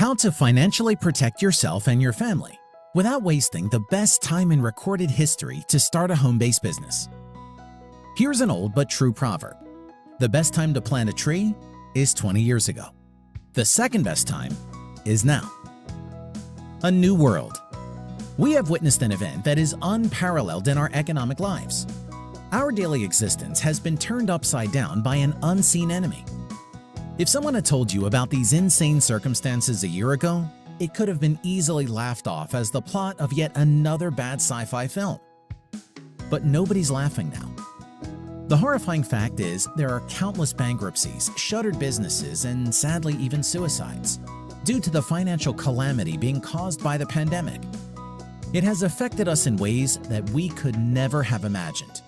How to financially protect yourself and your family without wasting the best time in recorded history to start a home-based business. Here's an old but true proverb. The best time to plant a tree is 20 years ago. The second best time is now. A new world. We have witnessed an event that is unparalleled in our economic lives. Our daily existence has been turned upside down by an unseen enemy. If someone had told you about these insane circumstances a year ago, it could have been easily laughed off as the plot of yet another bad sci-fi film. But nobody's laughing now. The horrifying fact is there are countless bankruptcies, shuttered businesses, and sadly even suicides, due to the financial calamity being caused by the pandemic. It has affected us in ways that we could never have imagined.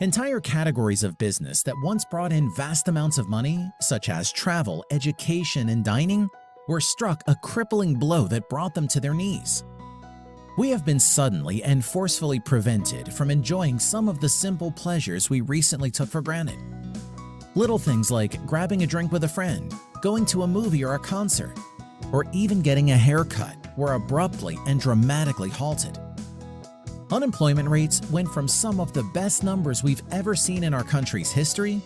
Entire categories of business that once brought in vast amounts of money, such as travel, education, and dining, were struck a crippling blow that brought them to their knees. We have been suddenly and forcefully prevented from enjoying some of the simple pleasures we recently took for granted. Little things like grabbing a drink with a friend, going to a movie or a concert, or even getting a haircut were abruptly and dramatically halted. Unemployment rates went from some of the best numbers we've ever seen in our country's history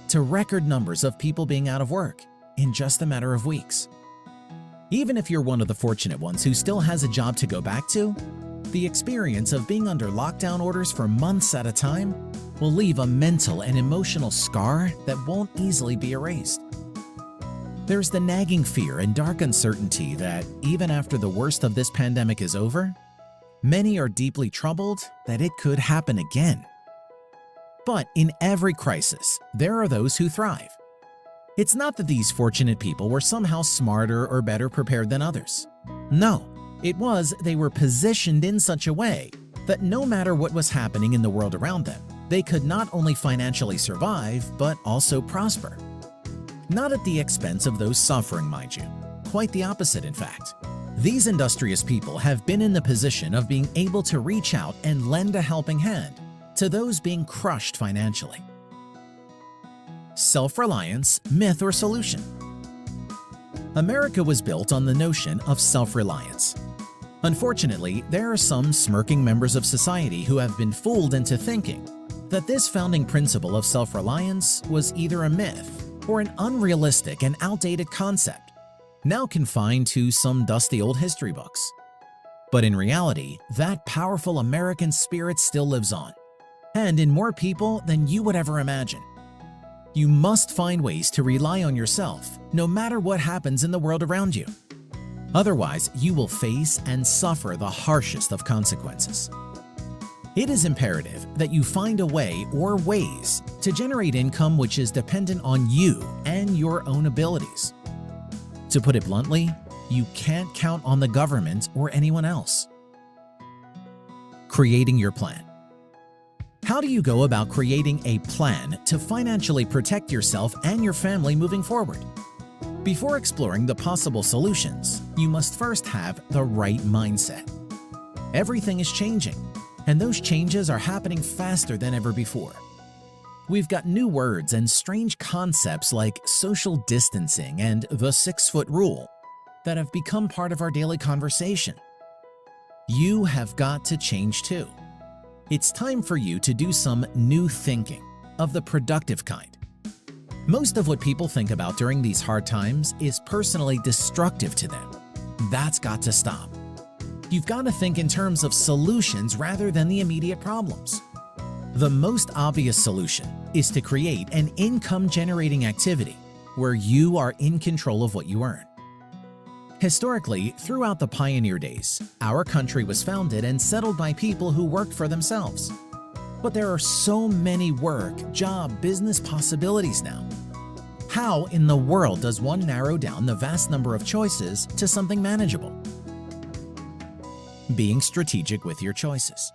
to record numbers of people being out of work in just a matter of weeks. Even if you're one of the fortunate ones who still has a job to go back to, the experience of being under lockdown orders for months at a time will leave a mental and emotional scar that won't easily be erased. There's the nagging fear and dark uncertainty that even after the worst of this pandemic is over, many are deeply troubled that it could happen again. But in every crisis, there are those who thrive. It's not that these fortunate people were somehow smarter or better prepared than others. No, it was they were positioned in such a way that no matter what was happening in the world around them, they could not only financially survive, but also prosper. Not at the expense of those suffering, mind you. Quite the opposite, in fact. These industrious people have been in the position of being able to reach out and lend a helping hand to those being crushed financially. Self-reliance, myth or solution? America was built on the notion of self-reliance. Unfortunately, there are some smirking members of society who have been fooled into thinking that this founding principle of self-reliance was either a myth or an unrealistic and outdated concept, now confined to some dusty old history books. But in reality, that powerful American spirit still lives on, and in more people than you would ever imagine. You must find ways to rely on yourself, no matter what happens in the world around you. Otherwise, you will face and suffer the harshest of consequences. It is imperative that you find a way or ways to generate income which is dependent on you and your own abilities. To put it bluntly, you can't count on the government or anyone else. Creating your plan. How do you go about creating a plan to financially protect yourself and your family moving forward? Before exploring the possible solutions, you must first have the right mindset. Everything is changing, and those changes are happening faster than ever before. We've got new words and strange concepts like social distancing and the 6-foot rule that have become part of our daily conversation. You have got to change too. It's time for you to do some new thinking of the productive kind. Most of what people think about during these hard times is personally destructive to them. That's got to stop. You've got to think in terms of solutions rather than the immediate problems. The most obvious solution is to create an income-generating activity where you are in control of what you earn. Historically, throughout the pioneer days, our country was founded and settled by people who worked for themselves. But there are so many work, job, business possibilities now. How in the world does one narrow down the vast number of choices to something manageable? Being strategic with your choices.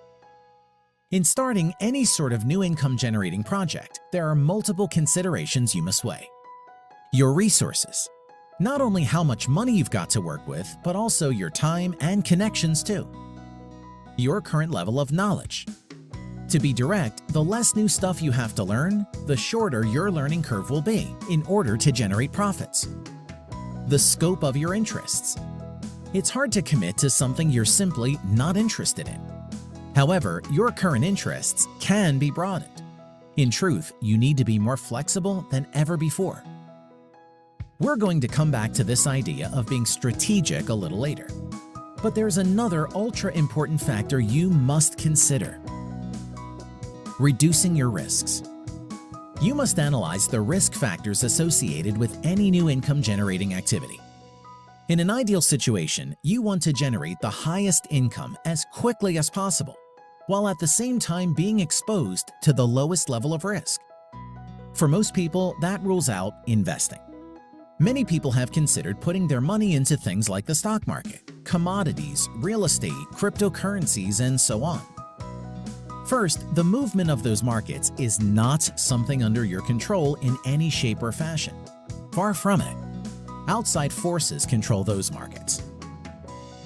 In starting any sort of new income-generating project, there are multiple considerations you must weigh. Your resources. Not only how much money you've got to work with, but also your time and connections too. Your current level of knowledge. To be direct, the less new stuff you have to learn, the shorter your learning curve will be in order to generate profits. The scope of your interests. It's hard to commit to something you're simply not interested in. However, your current interests can be broadened. In truth, you need to be more flexible than ever before. We're going to come back to this idea of being strategic a little later. But there's another ultra-important factor you must consider: reducing your risks. You must analyze the risk factors associated with any new income-generating activity. In an ideal situation, you want to generate the highest income as quickly as possible, while at the same time being exposed to the lowest level of risk. For most people, that rules out investing. Many people have considered putting their money into things like the stock market, commodities, real estate, cryptocurrencies, and so on. First, the movement of those markets is not something under your control in any shape or fashion. Far from it. Outside forces control those markets.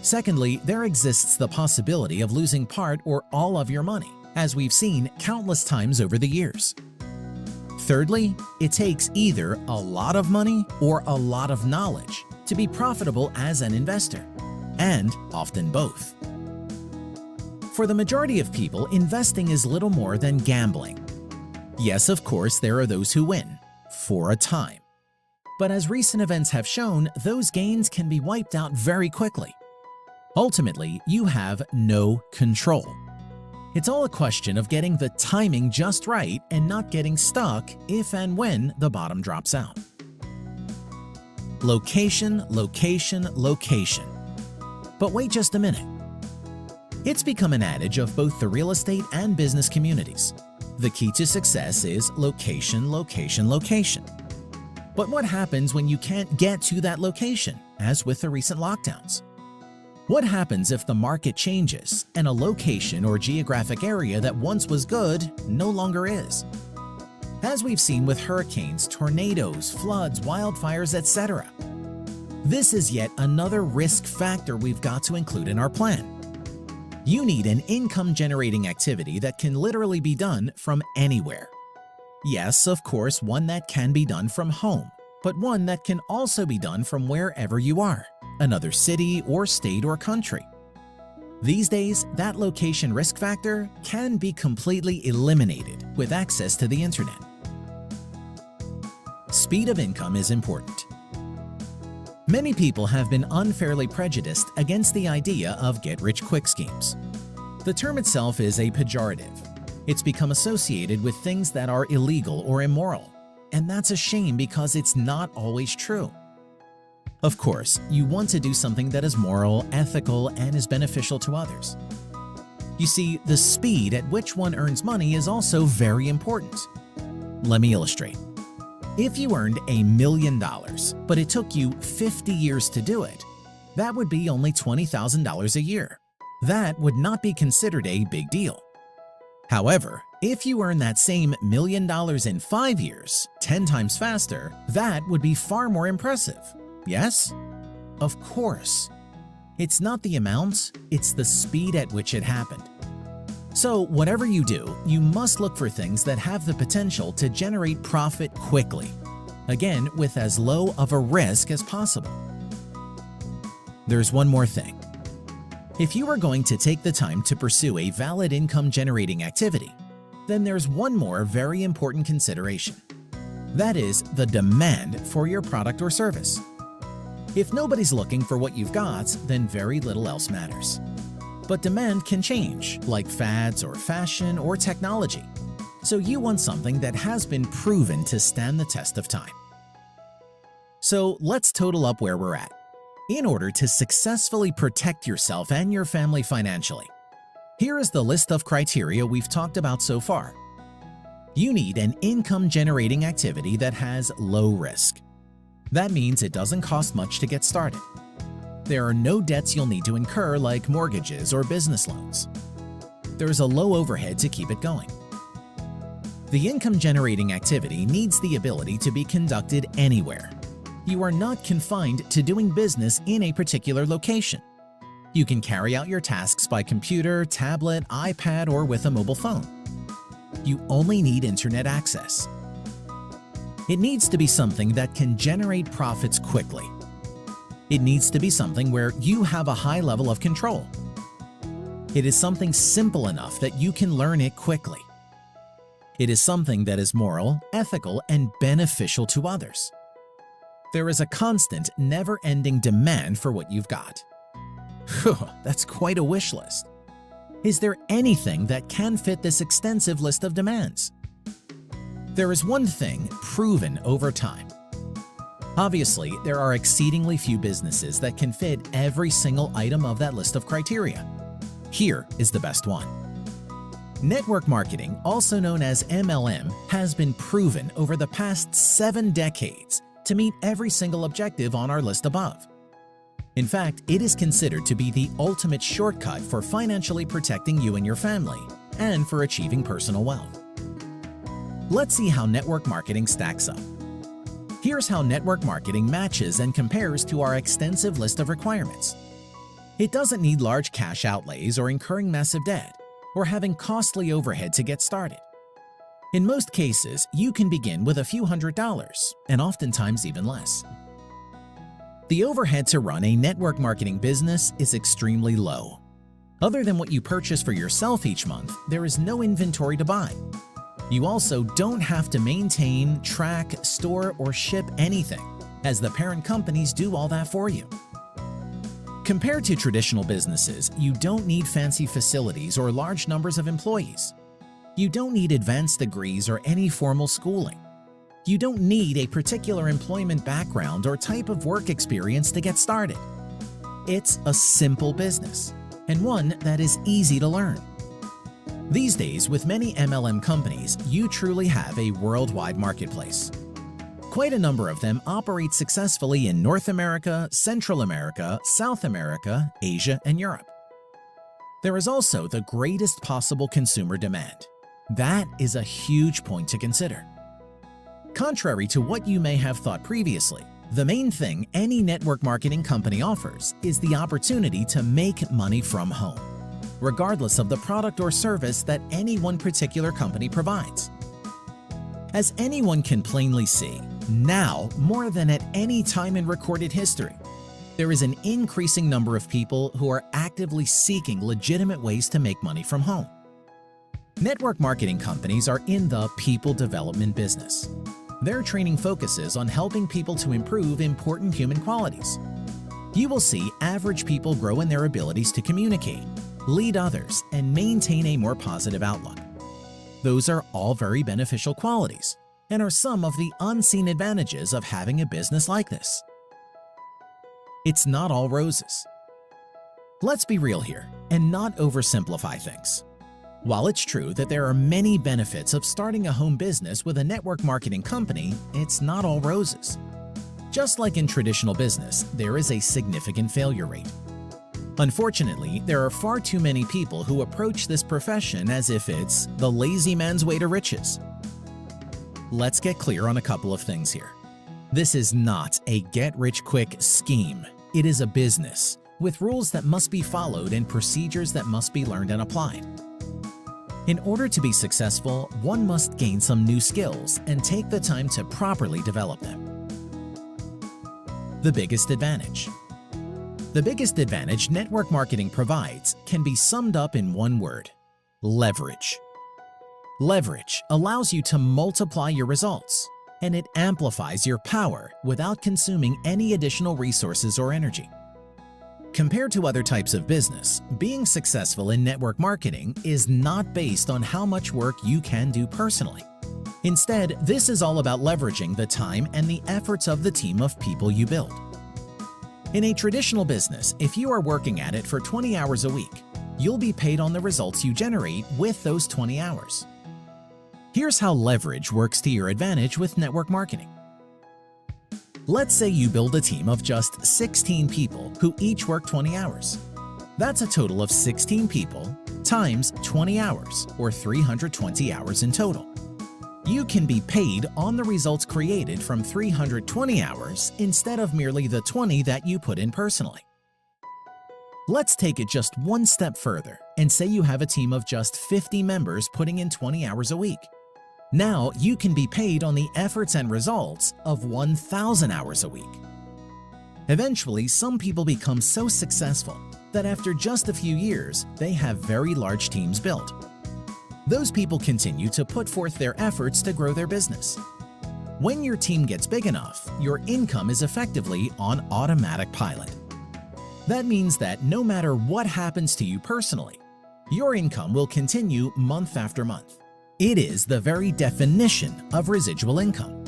Secondly, there exists the possibility of losing part or all of your money, as we've seen countless times over the years. Thirdly, it takes either a lot of money or a lot of knowledge to be profitable as an investor, and often both. For the majority of people, investing is little more than gambling. Yes, of course, there are those who win, for a time. But as recent events have shown, those gains can be wiped out very quickly. Ultimately, you have no control. It's all a question of getting the timing just right and not getting stuck if and when the bottom drops out. Location, location, location. But wait just a minute. It's become an adage of both the real estate and business communities. The key to success is location, location, location. But what happens when you can't get to that location, as with the recent lockdowns? What happens if the market changes and a location or geographic area that once was good no longer is? As we've seen with hurricanes, tornadoes, floods, wildfires, etc. This is yet another risk factor we've got to include in our plan. You need an income-generating activity that can literally be done from anywhere. Yes, of course, one that can be done from home, but one that can also be done from wherever you are, another city or state or country. These days, that location risk factor can be completely eliminated with access to the internet. Speed of income is important. Many people have been unfairly prejudiced against the idea of get-rich-quick schemes. The term itself is a pejorative. It's become associated with things that are illegal or immoral, and that's a shame because it's not always true. Of course, you want to do something that is moral, ethical, and is beneficial to others. You see, the speed at which one earns money is also very important. Let me illustrate. If you earned $1 million, but it took you 50 years to do it, that would be only $20,000 a year. That would not be considered a big deal. However, if you earn that same $1 million in 5 years, 10 times faster, that would be far more impressive. Yes? Of course. It's not the amount, it's the speed at which it happened. So whatever you do, you must look for things that have the potential to generate profit quickly. Again, with as low of a risk as possible. There's one more thing. If you are going to take the time to pursue a valid income-generating activity, then there's one more very important consideration. That is the demand for your product or service. If nobody's looking for what you've got, then very little else matters. But demand can change, like fads or fashion or technology. So you want something that has been proven to stand the test of time. So let's total up where we're at. In order to successfully protect yourself and your family financially, here is the list of criteria we've talked about so far. You need an income-generating activity that has low risk. That means it doesn't cost much to get started. There are no debts you'll need to incur like mortgages or business loans. There's a low overhead to keep it going. The income-generating activity needs the ability to be conducted anywhere. You are not confined to doing business in a particular location. You can carry out your tasks by computer, tablet, iPad, or with a mobile phone. You only need internet access. It needs to be something that can generate profits quickly. It needs to be something where you have a high level of control. It is something simple enough that you can learn it quickly. It is something that is moral, ethical, and beneficial to others. There is a constant, never-ending demand for what you've got. Phew, that's quite a wish list. Is there anything that can fit this extensive list of demands? There is one thing proven over time. Obviously, there are exceedingly few businesses that can fit every single item of that list of criteria. Here is the best one. Network marketing, also known as MLM, has been proven over the past 7 decades to meet every single objective on our list above. In fact, it is considered to be the ultimate shortcut for financially protecting you and your family, and for achieving personal wealth. Let's see how network marketing stacks up. Here's how network marketing matches and compares to our extensive list of requirements. It doesn't need large cash outlays or incurring massive debt, or having costly overhead to get started. In most cases, you can begin with a few $100s, and oftentimes even less. The overhead to run a network marketing business is extremely low. Other than what you purchase for yourself each month, there is no inventory to buy. You also don't have to maintain, track, store, or ship anything, as the parent companies do all that for you. Compared to traditional businesses, you don't need fancy facilities or large numbers of employees. You don't need advanced degrees or any formal schooling. You don't need a particular employment background or type of work experience to get started. It's a simple business, and one that is easy to learn. These days, with many MLM companies, you truly have a worldwide marketplace. Quite a number of them operate successfully in North America, Central America, South America, Asia, and Europe. There is also the greatest possible consumer demand. That is a huge point to consider. Contrary to what you may have thought previously, the main thing any network marketing company offers is the opportunity to make money from home, regardless of the product or service that any one particular company provides. As anyone can plainly see, now, more than at any time in recorded history, there is an increasing number of people who are actively seeking legitimate ways to make money from home. Network marketing companies are in the people development business. Their training focuses on helping people to improve important human qualities. You will see average people grow in their abilities to communicate, lead others, and maintain a more positive outlook. Those are all very beneficial qualities and are some of the unseen advantages of having a business like this. It's not all roses. Let's be real here and not oversimplify things. While it's true that there are many benefits of starting a home business with a network marketing company, it's not all roses. Just like in traditional business, there is a significant failure rate. Unfortunately, there are far too many people who approach this profession as if it's the lazy man's way to riches. Let's get clear on a couple of things here. This is not a get-rich-quick scheme. It is a business, with rules that must be followed and procedures that must be learned and applied. In order to be successful, one must gain some new skills and take the time to properly develop them. The biggest advantage. The biggest advantage network marketing provides can be summed up in one word: leverage. Leverage allows you to multiply your results, and it amplifies your power without consuming any additional resources or energy. Compared to other types of business, being successful in network marketing is not based on how much work you can do personally. Instead, this is all about leveraging the time and the efforts of the team of people you build. In a traditional business, if you are working at it for 20 hours a week, you'll be paid on the results you generate with those 20 hours. Here's how leverage works to your advantage with network marketing. Let's say you build a team of just 16 people who each work 20 hours. That's a total of 16 people times 20 hours, or 320 hours in total. You can be paid on the results created from 320 hours instead of merely the 20 that you put in personally. Let's take it just one step further and say you have a team of just 50 members putting in 20 hours a week. Now you can be paid on the efforts and results of 1,000 hours a week. Eventually, some people become so successful that after just a few years, they have very large teams built. Those people continue to put forth their efforts to grow their business. When your team gets big enough, your income is effectively on automatic pilot. That means that no matter what happens to you personally, your income will continue month after month. It is the very definition of residual income.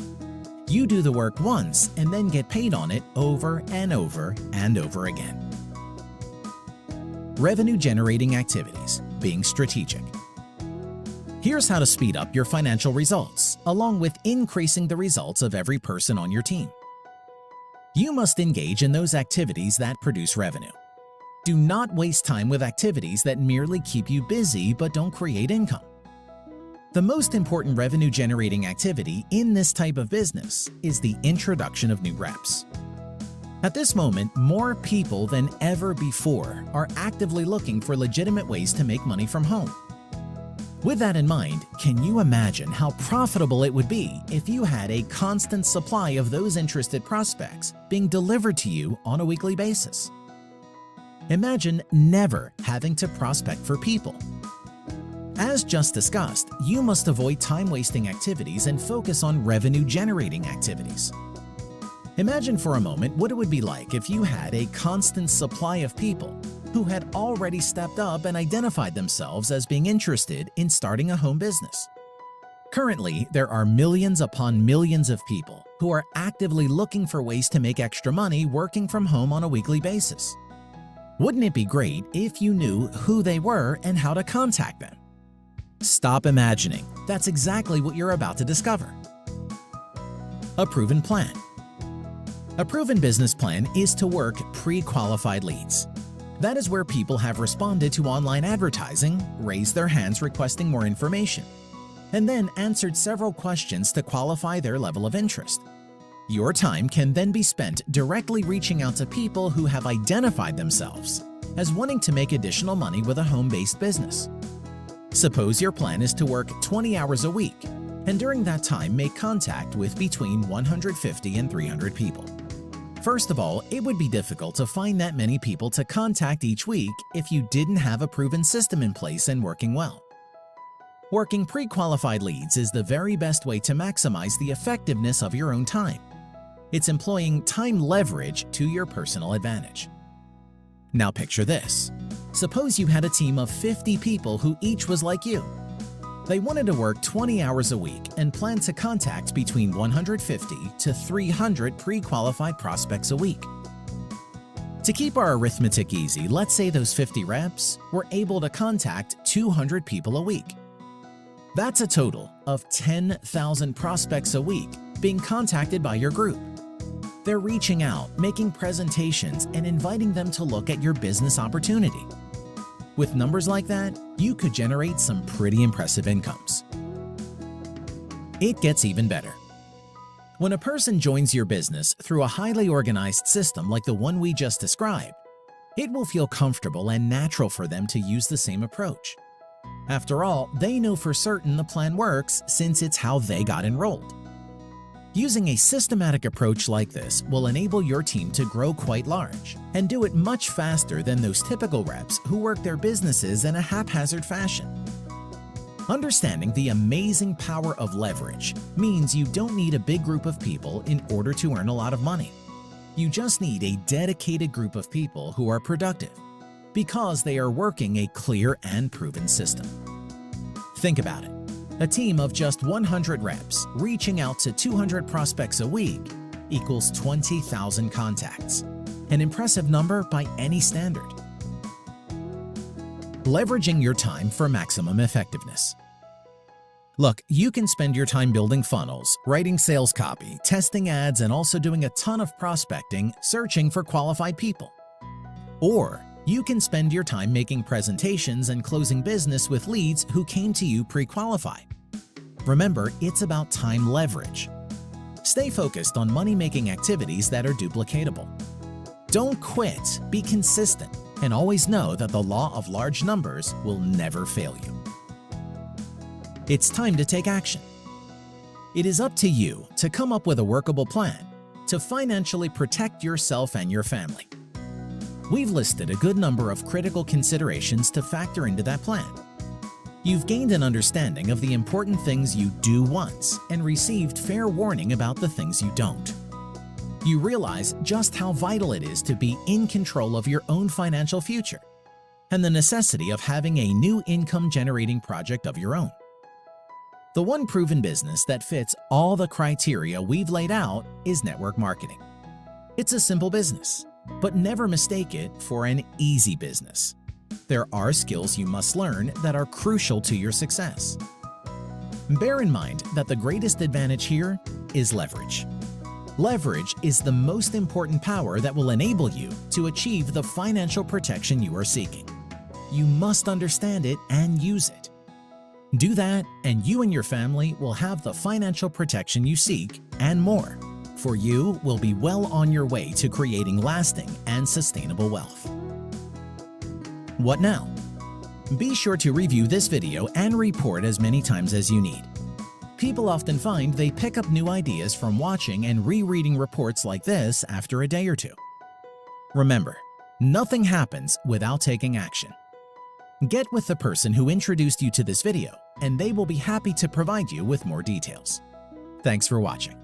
You do the work once and then get paid on it over and over and over again. Revenue-generating activities, being strategic. Here's how to speed up your financial results, along with increasing the results of every person on your team. You must engage in those activities that produce revenue. Do not waste time with activities that merely keep you busy but don't create income. The most important revenue-generating activity in this type of business is the introduction of new reps. At this moment, more people than ever before are actively looking for legitimate ways to make money from home. With that in mind, can you imagine how profitable it would be if you had a constant supply of those interested prospects being delivered to you on a weekly basis? Imagine never having to prospect for people. As just discussed, you must avoid time-wasting activities and focus on revenue-generating activities. Imagine for a moment what it would be like if you had a constant supply of people who had already stepped up and identified themselves as being interested in starting a home business. Currently, there are millions upon millions of people who are actively looking for ways to make extra money working from home on a weekly basis. Wouldn't it be great if you knew who they were and how to contact them? Stop imagining. That's exactly what you're about to discover. A proven plan. A proven business plan is to work pre-qualified leads. That is where people have responded to online advertising, raised their hands requesting more information, and then answered several questions to qualify their level of interest. Your time can then be spent directly reaching out to people who have identified themselves as wanting to make additional money with a home-based business. Suppose your plan is to work 20 hours a week, and during that time make contact with between 150 and 300 people. First of all, it would be difficult to find that many people to contact each week if you didn't have a proven system in place and working well. Working pre-qualified leads is the very best way to maximize the effectiveness of your own time. It's employing time leverage to your personal advantage. Now picture this. Suppose you had a team of 50 people who each was like you. They wanted to work 20 hours a week and planned to contact between 150 to 300 pre-qualified prospects a week. To keep our arithmetic easy, let's say those 50 reps were able to contact 200 people a week. That's a total of 10,000 prospects a week being contacted by your group. They're reaching out, making presentations, and inviting them to look at your business opportunity. With numbers like that, you could generate some pretty impressive incomes. It gets even better. When a person joins your business through a highly organized system like the one we just described, it will feel comfortable and natural for them to use the same approach. After all, they know for certain the plan works since it's how they got enrolled. Using a systematic approach like this will enable your team to grow quite large and do it much faster than those typical reps who work their businesses in a haphazard fashion. Understanding the amazing power of leverage means you don't need a big group of people in order to earn a lot of money. You just need a dedicated group of people who are productive because they are working a clear and proven system. Think about it. A team of just 100 reps reaching out to 200 prospects a week equals 20,000 contacts, an impressive number by any standard. Leveraging your time for maximum effectiveness. Look, you can spend your time building funnels, writing sales copy, testing ads, and also doing a ton of prospecting, searching for qualified people. Or you can spend your time making presentations and closing business with leads who came to you pre-qualified. Remember, it's about time leverage. Stay focused on money-making activities that are duplicatable. Don't quit, be consistent, and always know that the law of large numbers will never fail you. It's time to take action. It is up to you to come up with a workable plan to financially protect yourself and your family. We've listed a good number of critical considerations to factor into that plan. You've gained an understanding of the important things you do once and received fair warning about the things you don't. You realize just how vital it is to be in control of your own financial future and the necessity of having a new income-generating project of your own. The one proven business that fits all the criteria we've laid out is network marketing. It's a simple business, but never mistake it for an easy business. There are skills you must learn that are crucial to your success. Bear in mind that the greatest advantage here is leverage. Leverage is the most important power that will enable you to achieve the financial protection you are seeking. You must understand it and use it. Do that, and you and your family will have the financial protection you seek and more, for you will be well on your way to creating lasting and sustainable wealth. What now? Be sure to review this video and report as many times as you need. People often find they pick up new ideas from watching and rereading reports like this after a day or two. Remember, nothing happens without taking action. Get with the person who introduced you to this video, and they will be happy to provide you with more details. Thanks for watching.